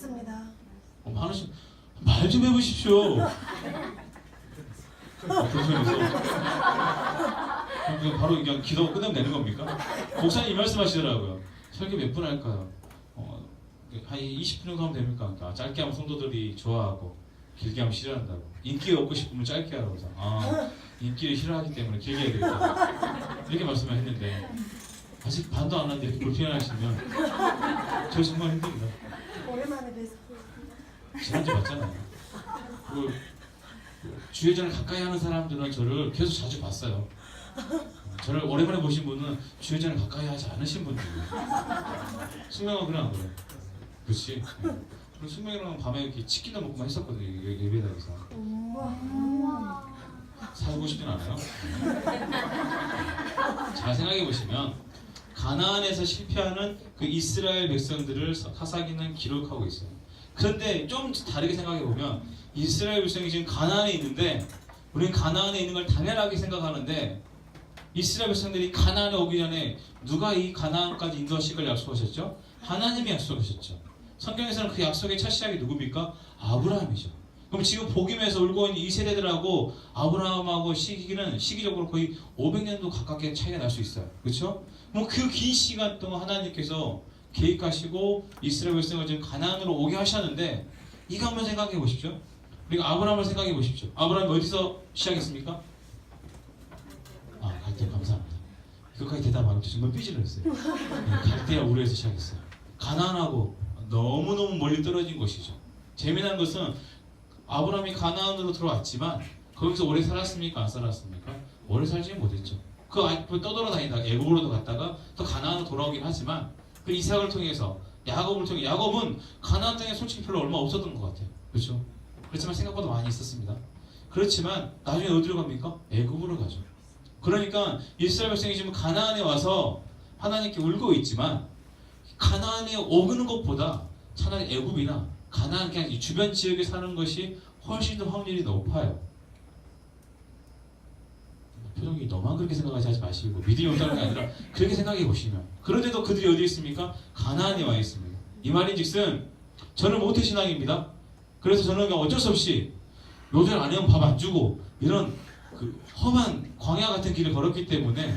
많습니다. 많으신 말 좀 해보십시오. 교수님께서 그냥 바로 그냥 기도 끝내면 되는 겁니까? 목사님 이 말씀하시더라고요. 설교 몇 분 할까요? 한 20분 정도 하면 됩니까? 그러니까 짧게 하면 성도들이 좋아하고 길게 하면 싫어한다고. 인기 얻고 싶으면 짧게 하라고 해서 인기를 싫어하기 때문에 길게 해야 되겠다 이렇게 말씀을 했는데 아직 반도 안 왔는데 이렇게 불편하시면 저 정말 힘듭니다. 오랜만에 뵈서 지난주 봤잖아요. 주회전을 가까이 하는 사람들은 저를 계속 자주 봤어요. 저를 오랜만에 보신 분은 주회전을 가까이 하지 않으신 분들이에요. 숙명은 그래 안 그래? 그렇지. 그리고 숙명이랑 밤에 이렇게 치킨도 먹고만 했었거든요. 예배당에서. 살고 싶진 않아요. 잘 생각해 보시면 가나안에서 실패하는 그 이스라엘 백성들을 사사기는 기록하고 있어요. 그런데 좀 다르게 생각해 보면 이스라엘 백성이 지금 가나안에 있는데 우리는 가나안에 있는 걸 당연하게 생각하는데 이스라엘 백성들이 가나안에 오기 전에 누가 이 가나안까지 인도하실 걸 약속하셨죠? 하나님이 약속하셨죠. 성경에서는 그 약속의 첫 시작이 누굽니까? 아브라함이죠. 그럼 지금 복임에서 울고 있는 이 세대들하고 아브라함하고 시기적으로 거의 500년도 가깝게 차이가 날 수 있어요. 그렇죠? 뭐 그 긴 시간 동안 하나님께서 계획하시고 이스라엘 백성을 지금 가나안으로 오게 하셨는데 이거 한번 생각해 보십시오. 우리가 아브라함을 생각해 보십시오. 아브라함이 어디서 시작했습니까? 갈대아. 감사합니다. 그것까지 대답 안 하고 정말 삐지를 했어요. 갈대아 우르에서 시작했어요. 가나안하고 너무너무 멀리 떨어진 곳이죠. 재미난 것은 아브라함이 가나안으로 들어왔지만 거기서 오래 살았습니까? 안 살았습니까? 오래 살지 못했죠. 그 떠돌아다니다가 애굽으로도 갔다가 또 가나안으로 돌아오긴 하지만 그 이삭을 통해서 야곱을 통해 야곱은 가나안 땅에 솔직히 별로 얼마 없었던 것 같아요. 그렇죠? 그렇지만 생각보다 많이 있었습니다. 그렇지만 나중에 어디로 갑니까? 애굽으로 가죠. 그러니까 이스라엘 백성이 지금 가나안에 와서 하나님께 울고 있지만 가나안에 오는 것보다 차라리 애굽이나 가나안 그냥 이 주변 지역에 사는 것이 훨씬 더 확률이 높아요. 표정이 너만 그렇게 생각하지 마시고 믿음이 없다는 게 아니라 그렇게 생각해 보시면 그런데도 그들이 어디 있습니까? 가나안에 와 있습니다. 이 말인즉슨 저는 모태신앙입니다. 그래서 저는 그냥 어쩔 수 없이 요절 안 하면 밥 안 주고 이런 그 험한 광야 같은 길을 걸었기 때문에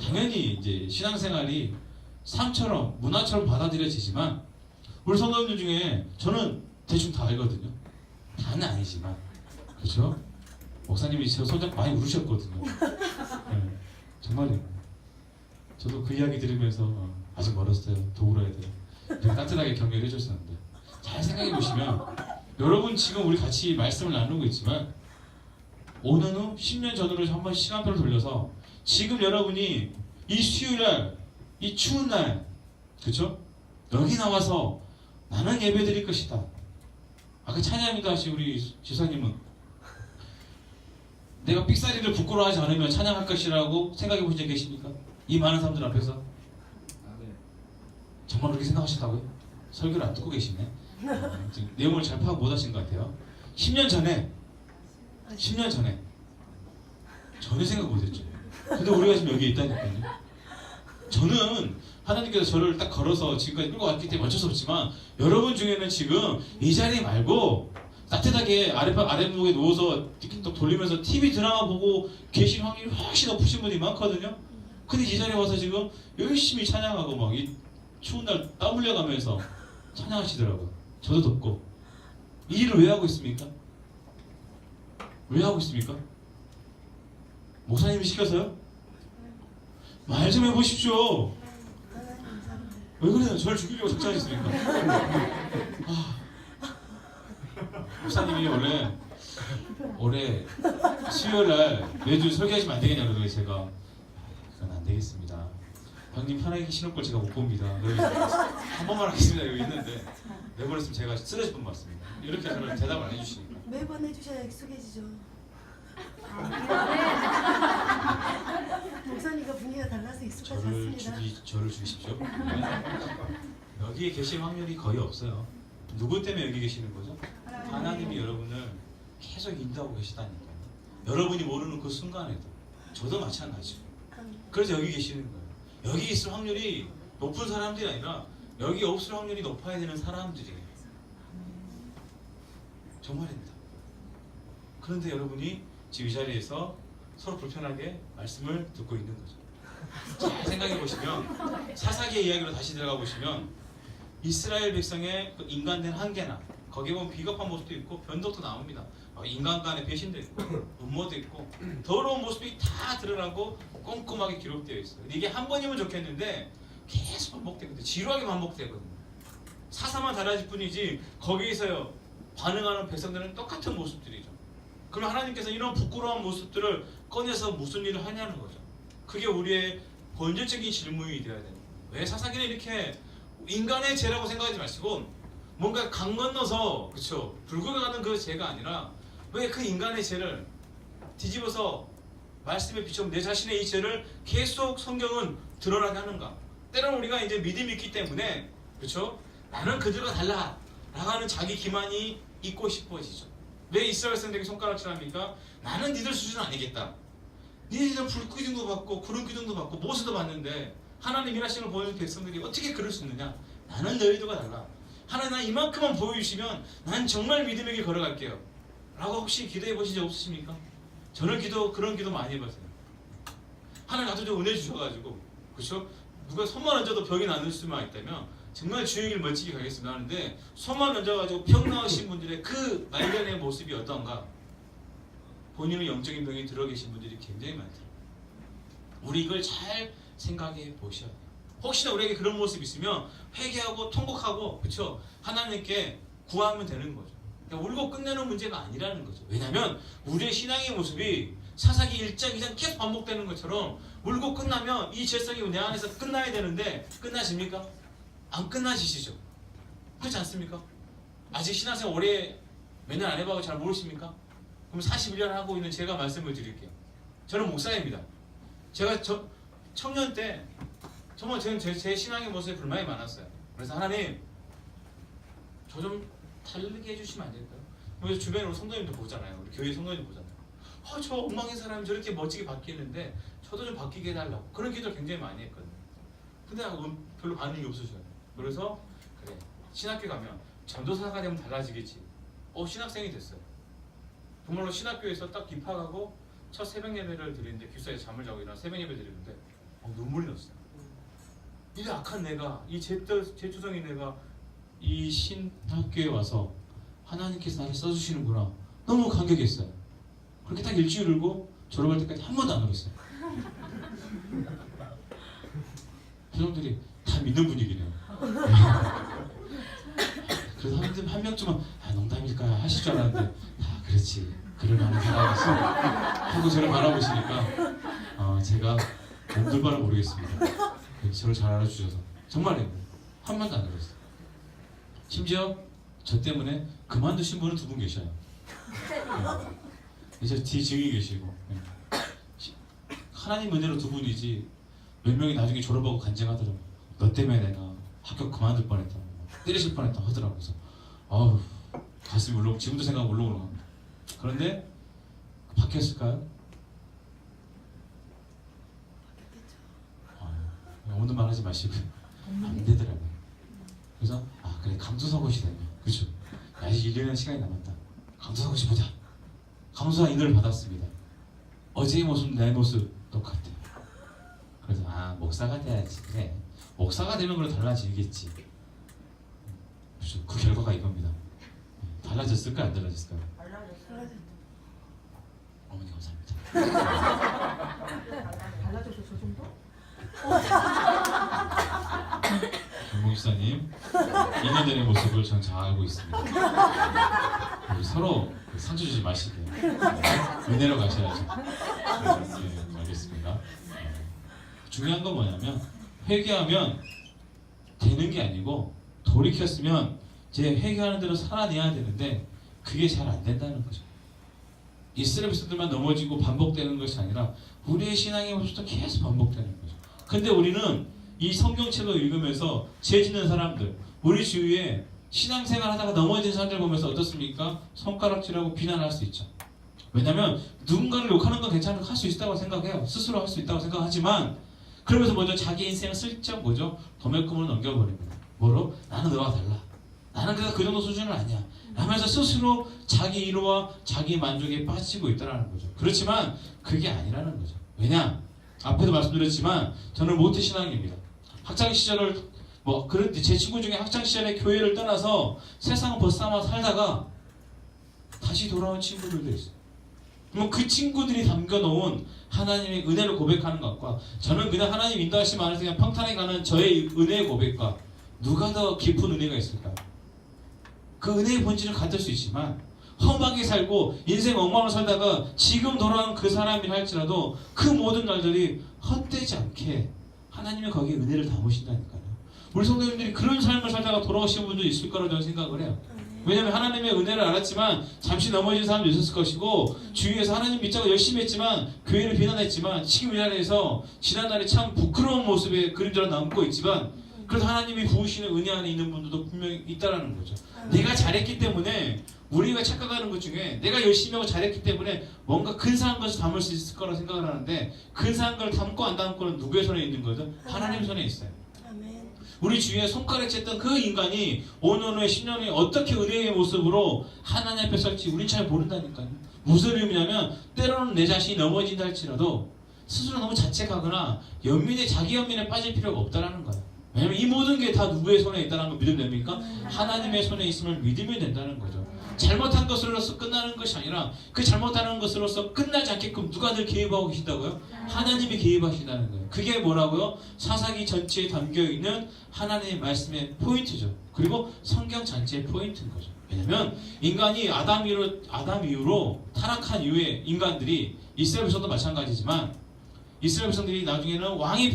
당연히 이제 신앙생활이 삶처럼 문화처럼 받아들여지지만 우리 성도님들 중에 저는 대충 다 알거든요. 다는 아니지만 그렇죠? 목사님이 저 손잡고 많이 울으셨거든요. 네, 정말이에요. 저도 그 이야기 들으면서 아직 멀었어요. 더 울어야 돼요. 이렇게 따뜻하게 격려를 해줬었는데 잘 생각해 보시면 여러분 지금 우리 같이 말씀을 나누고 있지만 5년 후 10년 전으로 한번 시간표를 돌려서 지금 여러분이 이 수요일날 이 추운 날 그렇죠? 여기 나와서 나는 예배 드릴 것이다. 아까 찬양합니다 하신 우리 지사님은 내가 삑사리를 부끄러워하지 않으면 찬양할 것이라고 생각해 보신 적 계십니까? 이 많은 사람들 앞에서 정말 그렇게 생각하셨다고요? 설교를 안 듣고 계시네. 지금 내용을 잘 파악 못 하신 것 같아요. 10년 전에 전혀 생각 못 했죠. 근데 우리가 지금 여기 있다니까요. 저는 하나님께서 저를 딱 걸어서 지금까지 끌고 왔기 때문에 어쩔 수 없지만 여러분 중에는 지금 이 자리 말고 따뜻하게 아랫목에 누워서 틱톡 돌리면서 TV 드라마 보고 계신 확률이 훨씬 높으신 분이 많거든요. 근데 이 자리에 와서 지금 열심히 찬양하고 막 이 추운 날 땀 흘려가면서 찬양하시더라고요. 저도 덥고. 이 일을 왜 하고 있습니까? 왜 하고 있습니까? 목사님이 시켜서요? 말 좀 해보십시오. 왜 그래요? 저를 죽이려고 작정하셨습니까? 목사님이 올해 수요일날 매주 설교하시면 안 되겠냐 그러더니 제가 그건 안 되겠습니다. 형님 편하게 계시는 걸 제가 못 봅니다. 한 번만 하겠습니다. 여기 있는데 매번 했으면 제가 쓰러질 뻔 맞습니다. 이렇게 저를 대답을 안 해주시니까 매번 해주셔야 익숙해지죠. 목사님과 분위기가 달라서 익숙하지 않습니다. 저를 죽이십시오. 여기에 계실 확률이 거의 없어요. 누구 때문에 여기 계시는 거죠? 하나님이 여러분을 계속 인도하고 계시다니까요. 여러분이 모르는 그 순간에도 저도 마찬가지고 그래서 여기 계시는 거예요. 여기 있을 확률이 높은 사람들이 아니라 여기 없을 확률이 높아야 되는 사람들이에요. 정말입니다. 그런데 여러분이 지금 이 자리에서 서로 불편하게 말씀을 듣고 있는 거죠. 잘 생각해 보시면 사사기의 이야기로 다시 들어가 보시면 이스라엘 백성의 그 인간된 한계나 거기에 보면 비겁한 모습도 있고 변덕도 나옵니다. 인간 간의 배신도 있고 음모도 있고 더러운 모습이 다 드러나고 꼼꼼하게 기록되어 있어요. 이게 한 번이면 좋겠는데 계속 반복되거든요. 지루하게 반복되거든요. 사사만 달라질 뿐이지 거기에서요 반응하는 백성들은 똑같은 모습들이죠. 그럼 하나님께서 이런 부끄러운 모습들을 꺼내서 무슨 일을 하냐는 거죠. 그게 우리의 본질적인 질문이 되어야 됩니다. 왜 사사기는 이렇게 인간의 죄라고 생각하지 마시고 뭔가 강 건너서 그렇죠 불구가 가는 그 죄가 아니라 왜 그 인간의 죄를 뒤집어서 말씀에 비춰 내 자신의 이 죄를 계속 성경은 드러나게 하는가? 때로는 우리가 이제 믿음이 있기 때문에 그렇죠 나는 그들과 달라 나가는 자기 기만이 있고 싶어지죠. 왜 이스라엘 백성들에게 손가락질합니까? 나는 니들 수준은 아니겠다. 니들은 불 기둥도 받고 구름 기둥도 받고 모세도 받는데 하나님 일하시는 걸 보여준 백성들이 어떻게 그럴 수 있느냐? 나는 너희들과 달라. 하나님 나 이만큼만 보여주시면 난 정말 믿음의 길 걸어갈게요. 라고 혹시 기도해 보신 적 없으십니까? 저는 그런 기도 많이 해봤어요. 하나님 나도 좀 은혜 주셔가지고 그렇죠? 누가 손만 얹어도 병이 나을 수만 있다면 정말 주의 길 멋지게 가겠습니다 하는데 손만 얹어가지고 병 나으신 분들의 그 말년의 모습이 어떤가 본인은 영적인 병이 들어 계신 분들이 굉장히 많더라고요. 우리 이걸 잘 생각해 보셔야 돼요. 혹시나 우리에게 그런 모습이 있으면 회개하고 통곡하고 그렇죠? 하나님께 구하면 되는 거죠. 그러니까 울고 끝내는 문제가 아니라는 거죠. 왜냐하면 우리의 신앙의 모습이 사사기 1장 2장 계속 반복되는 것처럼 울고 끝나면 이 죄성이 내 안에서 끝나야 되는데 끝나십니까? 안 끝나지시죠? 그렇지 않습니까? 아직 신앙생활 오래 몇 년 안 해봐서 잘 모르십니까? 그럼 41년 하고 있는 제가 말씀을 드릴게요. 저는 목사입니다. 제가 청년 때 정말 저는 제 신앙의 모습에 불만이 많았어요. 그래서 하나님 저 좀 다르게 해주시면 안 될까요? 그래서 주변으로 성도님도 보잖아요. 우리 교회 성도님도 보잖아요. 저 엉망인 사람이 저렇게 멋지게 바뀌는데 저도 좀 바뀌게 해달라고 그런 기도를 굉장히 많이 했거든요. 근데 별로 반응이 없으셔요. 그래서 그래 신학교 가면 전도사가 되면 달라지겠지. 신학생이 됐어요. 정말로 신학교에서 딱 입학하고 첫 새벽 예배를 드리는데 기숙사에 잠을 자고 일어나 새벽 예배 드리는데 눈물이 났어요. 이 악한 내가 이 제투성인 내가 이 신학교에 와서 하나님께서 나를 써주시는구나 너무 감격했어요. 그렇게 딱 일주일 울고 졸업할 때까지 한 번도 안 울었어요. 표정들이 다 믿는 분위기네요. 그래서 한 명쯤은 농담일까 하실 줄 알았는데 그렇지 그럴만한 사람이었어 하고 저를 바라보시니까 제가 몸둘바를 모르겠습니다. 저를 잘 알아주셔서 정말이에요. 한 번도 안 울었어요. 심지어 저 때문에 그만두신 분은 2분 계셔요. 저 뒤에 증인 계시고 하나님 은혜로 2분이지 몇 명이 나중에 졸업하고 간증하더라고요. 너 때문에 내가 학교 그만둘 뻔했다 때리실 뻔했다 하더라고요. 그래서 가슴이 울렁 지금도 생각 울렁울렁합니다. 그런데 바뀌었을까요? 오늘 말하지 마시고 안 되더라고요. 그래서 그래 감수사고시 되면 그렇죠. 아직 1년의 시간이 남았다. 감수사고시 보자. 감수사 인도를 받았습니다. 어제의 모습 내 모습 똑같아요. 그래서 목사가 돼야지. 그래 목사가 되면 그럼 달라지겠지. 그렇죠. 그 결과가 이겁니다. 달라졌을까요? 안 달라졌을까요? 달라졌어요. 어머니 감사합니다. 달라졌어 저 정도? 목사님 2년 전의 모습을 전 잘 알고 있습니다. 우리 서로 상처 주지 마시게 은혜로 가셔야죠. 네, 알겠습니다. 중요한 건 뭐냐면 회개하면 되는 게 아니고 돌이켰으면 제 회개하는 대로 살아내야 되는데 그게 잘 안 된다는 거죠. 이스라엘 백성들만 넘어지고 반복되는 것이 아니라 우리의 신앙의 모습도 계속 반복되는 거죠. 근데 우리는 이 성경책을 읽으면서 죄 짓는 사람들, 우리 주위에 신앙생활 하다가 넘어진 사람들 보면서 어떻습니까? 손가락질하고 비난할 수 있죠. 왜냐하면 누군가를 욕하는 건 괜찮다고 할 수 있다고 생각해요. 스스로 할 수 있다고 생각하지만 그러면서 먼저 자기 인생을 슬쩍 도매금으로 넘겨버립니다. 뭐로? 나는 너와 달라. 나는 그 정도 수준은 아니야. 하면서 스스로 자기 이루와 자기 만족에 빠지고 있다는 거죠. 그렇지만 그게 아니라는 거죠. 왜냐? 앞에도 말씀드렸지만 저는 모태신앙입니다. 학창시절을 그런데 제 친구 중에 학창시절에 교회를 떠나서 세상을 벗삼아 살다가 다시 돌아온 친구들도 있어요. 그럼 그 친구들이 담겨놓은 하나님의 은혜를 고백하는 것과 저는 그냥 하나님 인도하심 안에서 그냥 평탄하게 가는 저의 은혜의 고백과 누가 더 깊은 은혜가 있을까요? 그 은혜의 본질을 갖을 수 있지만 험하게 살고 인생 엉망으로 살다가 지금 돌아온 그 사람이라 할지라도 그 모든 날들이 헛되지 않게 하나님이 거기에 은혜를 담으신다니까요. 우리 성도님들이 그런 삶을 살다가 돌아오신 분도 있을 거라고 저는 생각을 해요. 왜냐하면 하나님의 은혜를 알았지만 잠시 넘어진 사람도 있었을 것이고 주위에서 하나님 믿자고 열심히 했지만 교회를 비난했지만 지금 이 자리에서 지난날에 참 부끄러운 모습의 그림자로 남고 있지만 그래서 하나님이 부으시는 은혜 안에 있는 분들도 분명히 있다라는 거죠. 내가 잘했기 때문에 우리가 착각하는 것 중에 내가 열심히 하고 잘했기 때문에 뭔가 근사한 것을 담을 수 있을 거라고 생각을 하는데 근사한 걸 담고 안 담고는 누구의 손에 있는 거죠? 하나님 손에 있어요. 우리 주위에 손가락 챘던 그 인간이 5년 후에 10년 후에 어떻게 은혜의 모습으로 하나님 앞에 설지 우린 잘 모른다니까요. 무슨 의미냐면 때로는 내 자신이 넘어진다 할지라도 스스로 너무 자책하거나 자기 연민에 빠질 필요가 없다는 거예요. 왜냐면 이 모든 게 다 누구의 손에 있다는 걸 믿으면 됩니까? 하나님의 손에 있음을 믿으면 된다는 거죠. 잘못한 것으로서 끝나는 것이 아니라 그 잘못하는 것으로서 끝나지 않게끔 누가 늘 개입하고 계신다고요? 하나님이 개입하신다는 거예요. 그게 뭐라고요? 사사기 전체에 담겨있는 하나님의 말씀의 포인트죠. 그리고 성경 전체의 포인트인 거죠. 왜냐면 인간이 아담 이후로 타락한 이후에 인간들이 이스라엘 백성도 마찬가지지만 이스라엘 백성들이 나중에는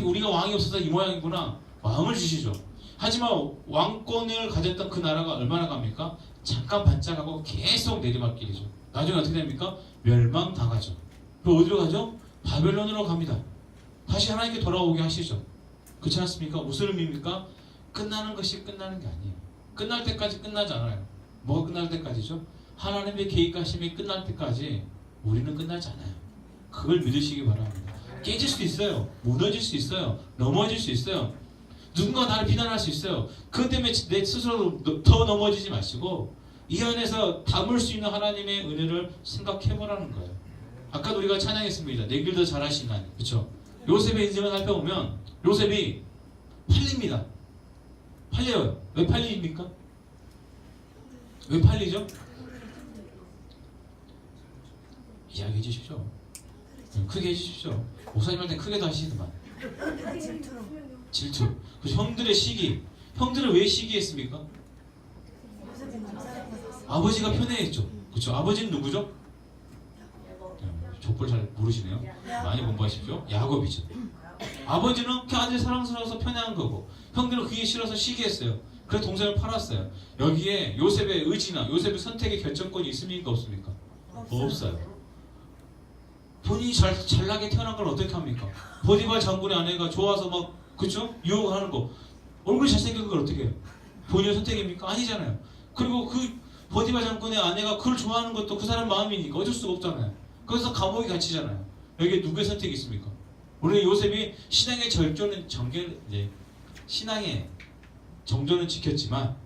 우리가 왕이 없어서 이 모양이구나 왕을 주시죠. 하지만 왕권을 가졌던 그 나라가 얼마나 갑니까? 잠깐 반짝하고 계속 내리막길이죠. 나중에 어떻게 됩니까? 멸망당하죠. 그리고 어디로 가죠? 바벨론으로 갑니다. 다시 하나님께 돌아오게 하시죠. 그렇지 않습니까? 무슨 의미입니까? 끝나는 것이 끝나는 게 아니에요. 끝날 때까지 끝나지 않아요. 뭐가 끝날 때까지죠? 하나님의 계획하심이 끝날 때까지 우리는 끝나지 않아요. 그걸 믿으시기 바랍니다. 깨질 수도 있어요. 무너질 수 있어요. 넘어질 수 있어요. 누군가 나를 비난할 수 있어요. 그것 때문에 내 스스로 더 넘어지지 마시고 이 안에서 담을 수 있는 하나님의 은혜를 생각해보라는 거예요. 아까도 우리가 찬양했습니다. 내 길 더 잘하신 하나님. 그렇죠? 요셉의 인생을 살펴보면 요셉이 팔립니다. 팔려요. 왜 팔립니까? 왜 팔리죠? 이야기해 주십시오. 크게 해주십시오. 목사님 할 때 크게도 하시더만. 질투. 그 형들의 시기. 형들은 왜 시기했습니까? 아버지가 편애했죠. 그렇죠? 아버지는 누구죠? 족보를 잘 모르시네요. 많이 공부하십시오. 야곱이죠. 아버지는 그 아들 사랑스러워서 편애한 거고 형들은 그게 싫어서 시기했어요. 그래서 동생을 팔았어요. 여기에 요셉의 의지나 요셉의 선택의 결정권이 있습니까? 없습니까? 없어요. 본인이 잘나게 태어난 걸 어떻게 합니까? 보디발 장군의 아내가 좋아서 막 그쵸? 유혹을 하는 거. 얼굴이 잘생긴 걸 어떻게 해요? 본인의 선택입니까? 아니잖아요. 그리고 그 보디발 장군의 아내가 그걸 좋아하는 것도 그 사람 마음이니까 어쩔 수가 없잖아요. 그래서 감옥에 갇히잖아요. 여기에 누구의 선택이 있습니까? 우리 요셉이 신앙의 신앙의 정조는 지켰지만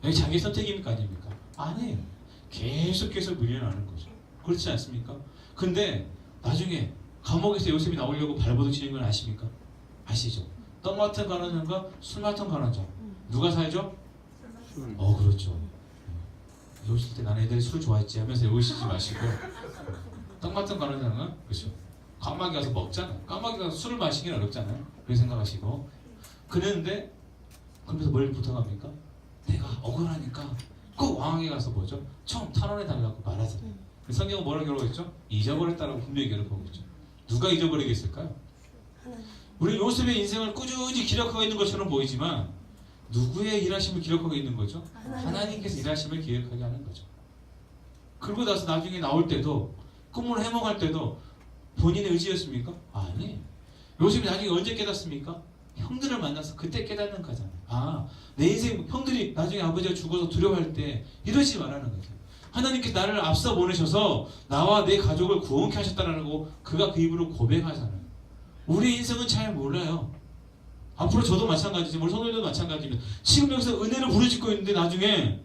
여기 자기 선택입니까? 아닙니까? 아니에요. 계속 밀려나는 거죠. 그렇지 않습니까? 근데 나중에 감옥에서 요셉이 나오려고 발버둥 치는 건 아십니까? 아시죠? 떡 맡은 가난자가 술 맡은 가난자. 누가 살죠? 그렇죠. 이러실 때 나는 애들이 술 좋아했지 하면서 이러시지 마시고 떡 맡은 가난자는 그렇죠. 까마귀 가서 먹잖아. 까마귀 가서 술을 마시기는 어렵잖아요. 그렇게 생각하시고 그랬는데 그러면서 뭘 부탁합니까? 내가 억울하니까 꼭 왕에게 가서 뭐죠? 처음 탄원해 달라고 말하잖아요. 성경은 뭐라고 기록했죠? 잊어버렸다라고 분명히 기록하고 있죠. 누가 잊어버리겠을까요? 우리 요셉의 인생을 꾸준히 기록하고 있는 것처럼 보이지만 누구의 일하심을 기록하고 있는 거죠? 하나님께서 일하심을 기억하게 하는 거죠. 그러고 나서 나중에 나올 때도 꿈을 해몽할 때도 본인의 의지였습니까? 아니. 요셉이 나중에 언제 깨닫습니까? 형들을 만나서 그때 깨닫는 거잖아요. 내 인생 형들이 나중에 아버지가 죽어서 두려워할 때 이러지 말라는 거죠. 하나님께서 나를 앞서 보내셔서 나와 내 가족을 구원케 하셨다는 거 그가 그 입으로 고백하잖아요. 우리 인생은 잘 몰라요. 앞으로 저도 마찬가지지만 우리 성도님도 마찬가지입니다. 지금 여기서 은혜를 부르짖고 있는데 나중에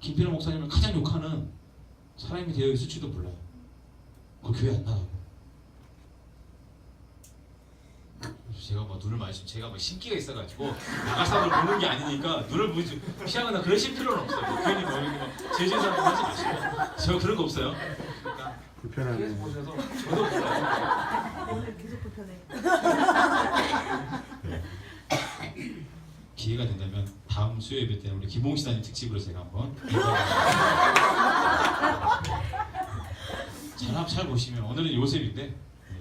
김필호 목사님을 가장 욕하는 사람이 되어 있을지도 몰라요. 그 교회 안 나가고. 제가 뭐 눈을 마주치면 제가 뭐 신기가 있어가지고 나가서 걸 보는 게 아니니까 눈을 피하거나 그러실 필요는 없어요. 괜히 뭐 이렇게 막 제재사람 하지 마시고. 저 그런 거 없어요. 그러니까 불편하네. 계속 보셔서 저도 몰라요. 오늘 계속 불편해. 기회가 된다면 다음 수요 예배 때 우리 김홍시사님 특집으로 제가 한번 잘 보시면 오늘은 요셉인데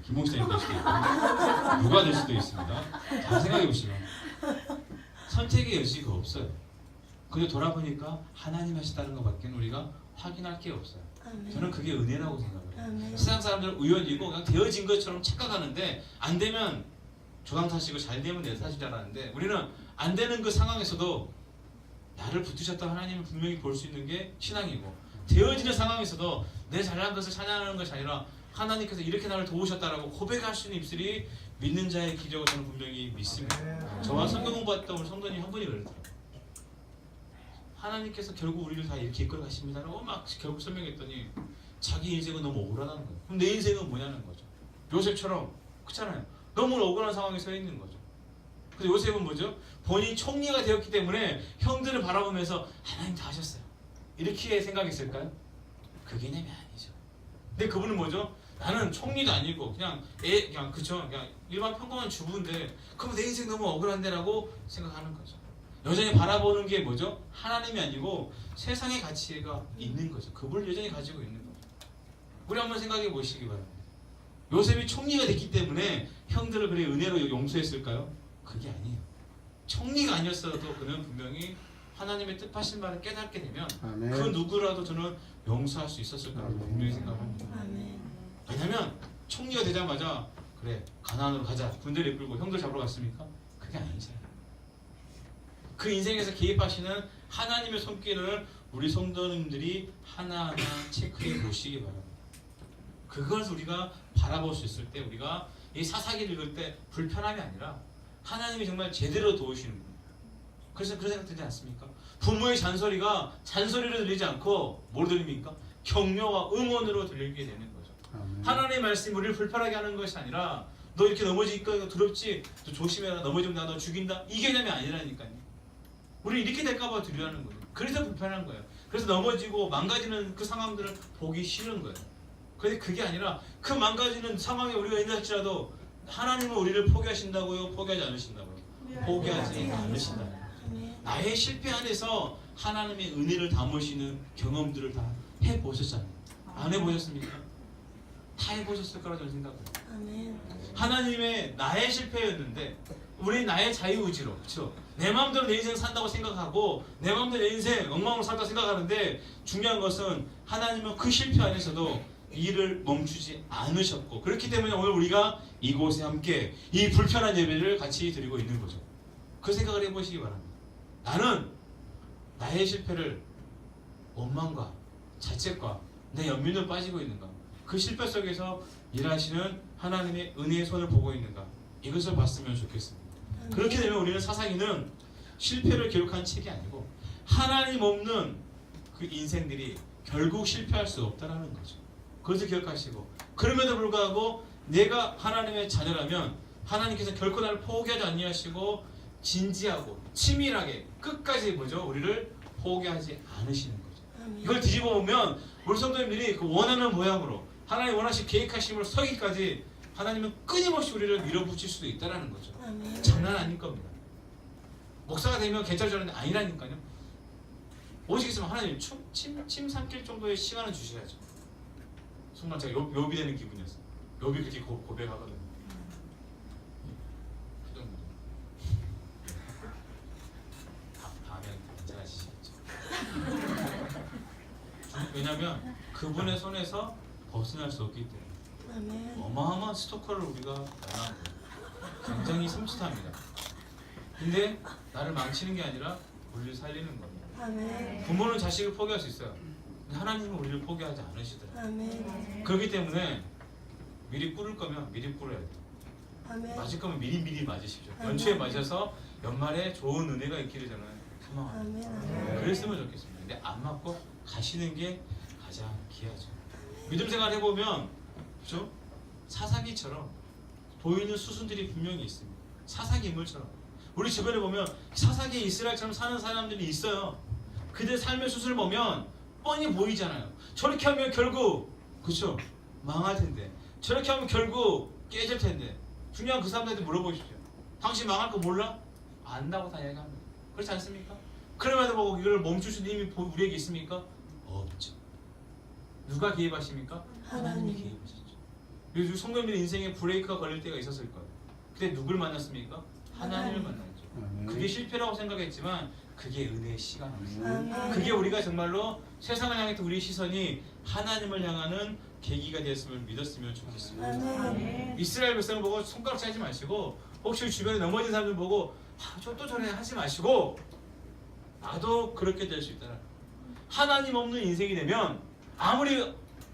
김홍시사님 될 수도 있고 누가 될 수도 있습니다. 잘 생각해 보시면 선택의 여지가 없어요. 근데 돌아보니까 하나님 하시다는 것밖에 우리가 확인할 게 없어요. 저는 그게 은혜라고 생각해요. 세상 사람들은 우연이고 그냥 되어진 것처럼 착각하는데 안 되면 조상 탓이고 잘 되면 내 탓인 줄 알았는데 우리는 안 되는 그 상황에서도 나를 붙드셨던 하나님을 분명히 볼 수 있는 게 신앙이고 되어지는 상황에서도 내 잘난 것을 찬양하는 것이 아니라 하나님께서 이렇게 나를 도우셨다라고 고백할 수 있는 입술이 믿는 자의 기적을 저는 분명히 믿습니다. 저와 성경 공부했던 우리 성도님 한 분이 그러더라고요. 하나님께서 결국 우리를 다 이렇게 이끌어 가십니다라고 막 결국 설명했더니 자기 인생은 너무 억울하다는 거예요. 그럼 내 인생은 뭐냐는 거죠. 요셉처럼 그렇잖아요. 너무 억울한 상황에 서 있는 거죠. 근데 요셉은 뭐죠? 본인이 총리가 되었기 때문에 형들을 바라보면서 하나님 다 하셨어요. 이렇게 생각했을까요? 그 개념이 아니죠. 근데 그분은 뭐죠? 나는 총리도 아니고 그냥 그냥 일반 평범한 주부인데 그럼 내 인생 너무 억울한데라고 생각하는 거죠. 여전히 바라보는 게 뭐죠? 하나님이 아니고 세상의 가치가 있는 거죠. 그분을 여전히 가지고 있는 거죠. 우리 한번 생각해 보시기 바랍니다. 요셉이 총리가 됐기 때문에 형들을 그래 은혜로 용서했을까요? 그게 아니에요. 총리가 아니었어도 그는 분명히 하나님의 뜻하신 말을 깨닫게 되면 아멘. 그 누구라도 저는 용서할 수 있었을 거라고 분명히 생각합니다. 왜냐면 총리가 되자마자 그래 가나안으로 가자 군대를 이끌고 형들 잡으러 갔습니까? 그게 아니잖아요. 그 인생에서 개입하시는 하나님의 손길을 우리 성도님들이 하나하나 체크해 보시기 바랍니다. 그것을 우리가 바라볼 수 있을 때 우리가 이 사사기를 읽을 때 불편함이 아니라 하나님이 정말 제대로 도우시는 거예요. 그래서 그런 생각 들지 않습니까? 부모의 잔소리가 잔소리로 들리지 않고 뭐로 들립니까? 격려와 응원으로 들리게 되는 거죠. 아멘. 하나님의 말씀이 우리를 불편하게 하는 것이 아니라 너 이렇게 넘어지니까 두렵지? 너 조심해라. 넘어지면 나 너 죽인다. 이 개념이 아니라니까요. 우리 이렇게 될까봐 두려워하는 거예요. 그래서 불편한 거예요. 그래서 넘어지고 망가지는 그 상황들을 보기 싫은 거예요. 그런데 그게 아니라 그 망가지는 상황에 우리가 있는 할지라도 하나님은 우리를 포기하신다고요? 포기하지 않으신다고요? 포기하지 않으신다. 나의 실패 안에서 하나님의 은혜를 담으시는 경험들을 다 해보셨잖아요. 안 해보셨습니까? 다 해보셨을 거라 저는 생각해요. 하나님의 나의 실패였는데 우리 나의 자유의지로 그렇죠? 내 마음대로 내 인생 산다고 생각하고 내 마음대로 내 인생 엉망으로 살다고 생각하는데 중요한 것은 하나님은 그 실패 안에서도 일을 멈추지 않으셨고 그렇기 때문에 오늘 우리가 이곳에 함께 이 불편한 예배를 같이 드리고 있는 거죠. 그 생각을 해보시기 바랍니다. 나는 나의 실패를 원망과 자책과 내 연민으로 빠지고 있는가? 그 실패 속에서 일하시는 하나님의 은혜의 손을 보고 있는가? 이것을 봤으면 좋겠습니다. 그렇게 되면 우리는 사사기는 실패를 기록한 책이 아니고 하나님 없는 그 인생들이 결국 실패할 수 없다는 거죠. 그것을 기억하시고 그럼에도 불구하고 내가 하나님의 자녀라면 하나님께서 결코 나를 포기하지 아니하시고 진지하고 치밀하게 끝까지 뭐죠? 우리를 포기하지 않으시는 거죠. 이걸 뒤집어 보면 우리 성도님들이 그 원하는 모양으로 하나님 원하신 계획하심으로 서기까지 하나님은 끊임없이 우리를 밀어붙일 수도 있다는 거죠. 장난 아닐 겁니다. 목사가 되면 괜찮아졌는데 아니라니까요. 오직 있으면 하나님 침 삼킬 정도의 시간을 주셔야죠. 정말 제가 욥이 되는 기분이었어요. 욥이 그렇게 고백하거든요. 그 정도. 다음에 괜찮아지시겠죠. 왜냐하면 그분의 손에서 벗어날 수 없기 때문에 어마어마한 스토커를 우리가 만나는 거예요. 굉장히 섬찟합니다. 근데 나를 망치는 게 아니라 우리를 살리는 겁니다. 부모는 자식을 포기할 수 있어요. 근데 하나님은 우리를 포기하지 않으시더라고요. 그렇기 때문에 미리 꾸릴 거면 미리 꾸려야 돼요. 아멘. 맞을 거면 미리 맞으십시오. 아멘. 연초에 맞아서 연말에 좋은 은혜가 있기를 저는 소망합니다. 아멘. 그랬으면 좋겠습니다. 근데 안 맞고 가시는 게 가장 귀하죠. 믿음 생활 해보면 그죠? 사사기처럼 보이는 수순들이 분명히 있습니다. 사사기 인물처럼 우리 주변에 보면 사사기 이스라엘처럼 사는 사람들이 있어요. 그들 삶의 수순을 보면 뻔히 보이잖아요. 저렇게 하면 결국 그렇죠? 망할 텐데 저렇게 하면 결국 깨질 텐데 중요한 그 사람들한테 물어보십시오. 당신 망할 거 몰라? 안다고 다 얘기합니다. 그렇지 않습니까? 그럼에도 보고 이걸 멈출 수 있는 힘이 우리에게 있습니까? 없죠. 누가 개입하십니까? 하나님이 개입하셨죠. 요즘 성도님들 인생에 브레이크가 걸릴 때가 있었을 거예요. 그때 누굴 만났습니까? 하나님을 만났죠. 그게 실패라고 생각했지만 그게 은혜의 시간이었어요. 그게 우리가 정말로 세상을 향했던 우리의 시선이 하나님을 향하는 계기가 되었음을 믿었으면 좋겠습니다. 이스라엘 백성을 보고 손가락질 하지 마시고 혹시 주변에 넘어진 사람들 보고 저 또 저래 하지 마시고 나도 그렇게 될 수 있다. 하나님 없는 인생이 되면 아무리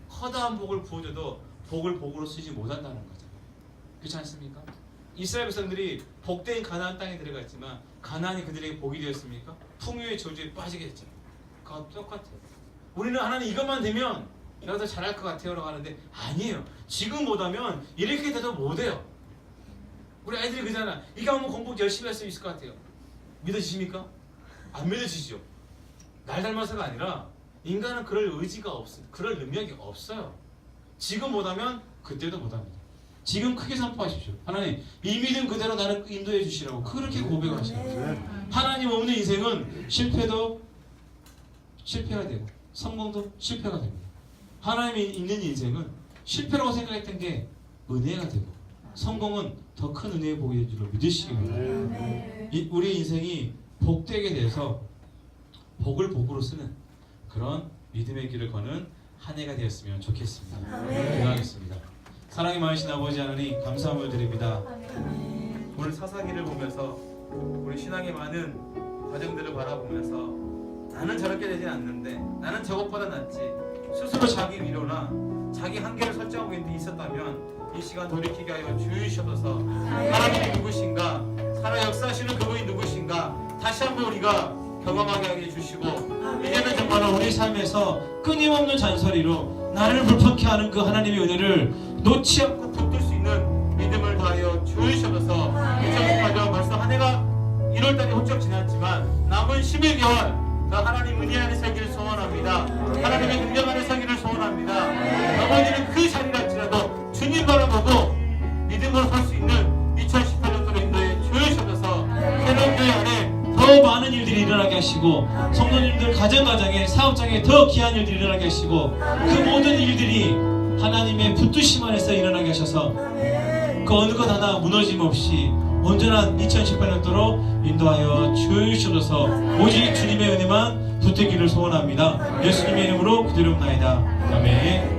허다한 복을 부어줘도 복을 복으로 쓰지 못한다는 거죠. 그렇지 않습니까? 이스라엘 백성들이 복된 가나안 땅에 들어갔지만 가나안이 그들에게 복이 되었습니까? 풍요의 저주에 빠지게 됐잖아요. 그거 똑같아요. 우리는 하나님 이것만 되면 내가 더 잘할 것 같아요 라고 하는데 아니에요. 지금 못하면 이렇게 돼도 못해요. 우리 아이들이 그러잖아. 이거 하면 공부 열심히 할 수 있을 것 같아요. 믿어지십니까? 안 믿어지시죠? 날 닮아서가 아니라 인간은 그럴 의지가 없어요. 그럴 능력이 없어요. 지금 못하면 그때도 못합니다. 지금 크게 선포하십시오. 하나님 이 믿음 그대로 나를 인도해 주시라고 그렇게 고백하시라고. 하나님 없는 인생은 실패도 실패가 되고 성공도 실패가 됩니다. 하나님이 있는 인생은 실패라고 생각했던 게 은혜가 되고 성공은 더 큰 은혜의 복이 될 줄로 믿으시기 바랍니다. 우리 인생이 복되게 돼서 복을 복으로 쓰는 그런 믿음의 길을 거는 한 해가 되었으면 좋겠습니다. 기도하겠습니다. 사랑이 많으신 아버지 하나님 감사함을 드립니다. 오늘 사사기를 보면서 우리 신앙의 많은 과정들을 바라보면서 나는 저렇게 되진 않는데 나는 저것보다 낫지 스스로 자기 위로나 자기 한계를 설정하고 있는 데 있었다면 이 시간 돌이키게 하여 주시옵소서. 하나님이 누구신가 살아 역사하시는 그분이 누구신가 다시 한번 우리가 경험하게 하게 해주시고 이제는 정말로 우리 삶에서 끊임없는 잔소리로 나를 불편케 하는 그 하나님의 은혜를 놓지 않고 붙들 수 있는 믿음을 더하여 주시옵소서. 2018년 벌써 한 해가 1월달이 훌쩍 지났지만 남은 11개월 더 하나님 은혜 안에 살기를 소원합니다. 하나님의 능력 안에 살기를 소원합니다. 아버지는 그 자리랄지라도 주님 바라보고 믿음으로 설 수 있는 2018년도로 인도해 주시옵소서. 새로운 교회 안에 더 많은 일들이 일어나게 하시고 성도님들 가정에 사업장에 더 귀한 일들이 일어나게 하시고 그 모든 일들이 하나님의 붙드심 안에서 일어나게 하셔서 그 어느 것 하나 무너짐 없이 온전한 2018년도로 인도하여 주시옵소서. 오직 주님의 은혜만 붙들기를 소원합니다. 예수님의 이름으로 기도합나이다. 아멘.